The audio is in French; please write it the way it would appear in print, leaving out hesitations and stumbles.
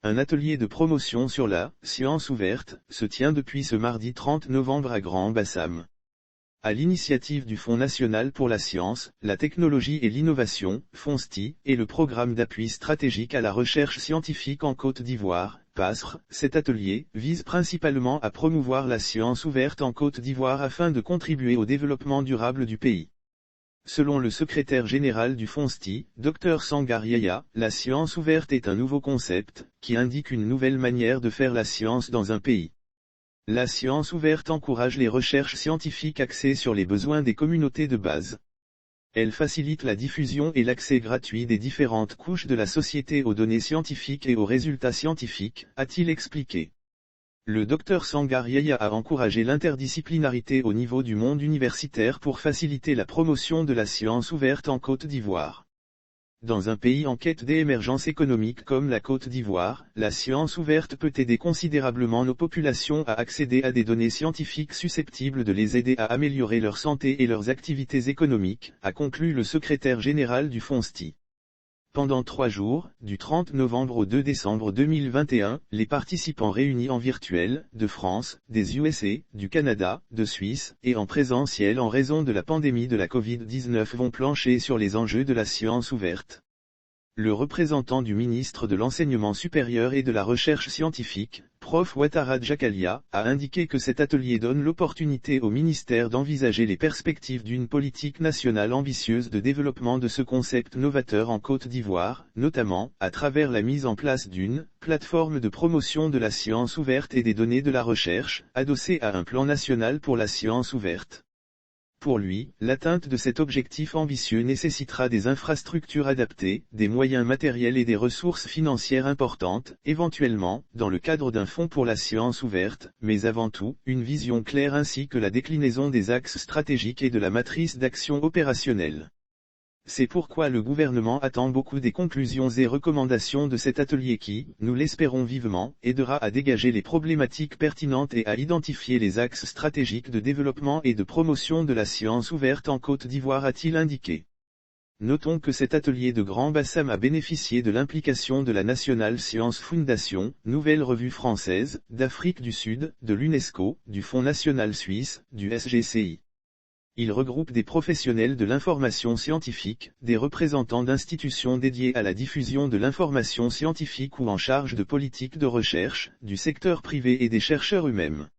Un atelier de promotion sur la « science ouverte » se tient depuis ce mardi 30 novembre à Grand-Bassam. À l'initiative du Fonds national pour la science, la technologie et l'innovation, FONSTI, et le programme d'appui stratégique à la recherche scientifique en Côte d'Ivoire, PASR, cet atelier vise principalement à promouvoir la science ouverte en Côte d'Ivoire afin de contribuer au développement durable du pays. Selon le secrétaire général du FONSTI, Dr Sangar Yaya, la science ouverte est un nouveau concept, qui indique une nouvelle manière de faire la science dans un pays. La science ouverte encourage les recherches scientifiques axées sur les besoins des communautés de base. Elle facilite la diffusion et l'accès gratuit des différentes couches de la société aux données scientifiques et aux résultats scientifiques, a-t-il expliqué. Le Dr Sangar Yaya a encouragé l'interdisciplinarité au niveau du monde universitaire pour faciliter la promotion de la science ouverte en Côte d'Ivoire. Dans un pays en quête d'émergence économique comme la Côte d'Ivoire, la science ouverte peut aider considérablement nos populations à accéder à des données scientifiques susceptibles de les aider à améliorer leur santé et leurs activités économiques, a conclu le secrétaire général du FONSTI. Pendant 3 jours, du 30 novembre au 2 décembre 2021, les participants réunis en virtuel, de France, des USA, du Canada, de Suisse, et en présentiel en raison de la pandémie de la Covid-19 vont plancher sur les enjeux de la science ouverte. Le représentant du ministre de l'Enseignement supérieur et de la Recherche scientifique, Prof Ouattara Djakalia, a indiqué que cet atelier donne l'opportunité au ministère d'envisager les perspectives d'une politique nationale ambitieuse de développement de ce concept novateur en Côte d'Ivoire, notamment, à travers la mise en place d'une plateforme de promotion de la science ouverte et des données de la recherche, adossée à un plan national pour la science ouverte. Pour lui, l'atteinte de cet objectif ambitieux nécessitera des infrastructures adaptées, des moyens matériels et des ressources financières importantes, éventuellement, dans le cadre d'un fonds pour la science ouverte, mais avant tout, une vision claire ainsi que la déclinaison des axes stratégiques et de la matrice d'action opérationnelle. C'est pourquoi le gouvernement attend beaucoup des conclusions et recommandations de cet atelier qui, nous l'espérons vivement, aidera à dégager les problématiques pertinentes et à identifier les axes stratégiques de développement et de promotion de la science ouverte en Côte d'Ivoire, a-t-il indiqué. Notons que cet atelier de Grand-Bassam a bénéficié de l'implication de la National Science Foundation, nouvelle revue française, d'Afrique du Sud, de l'UNESCO, du Fonds national suisse, du SGCI. Il regroupe des professionnels de l'information scientifique, des représentants d'institutions dédiées à la diffusion de l'information scientifique ou en charge de politiques de recherche, du secteur privé et des chercheurs eux-mêmes.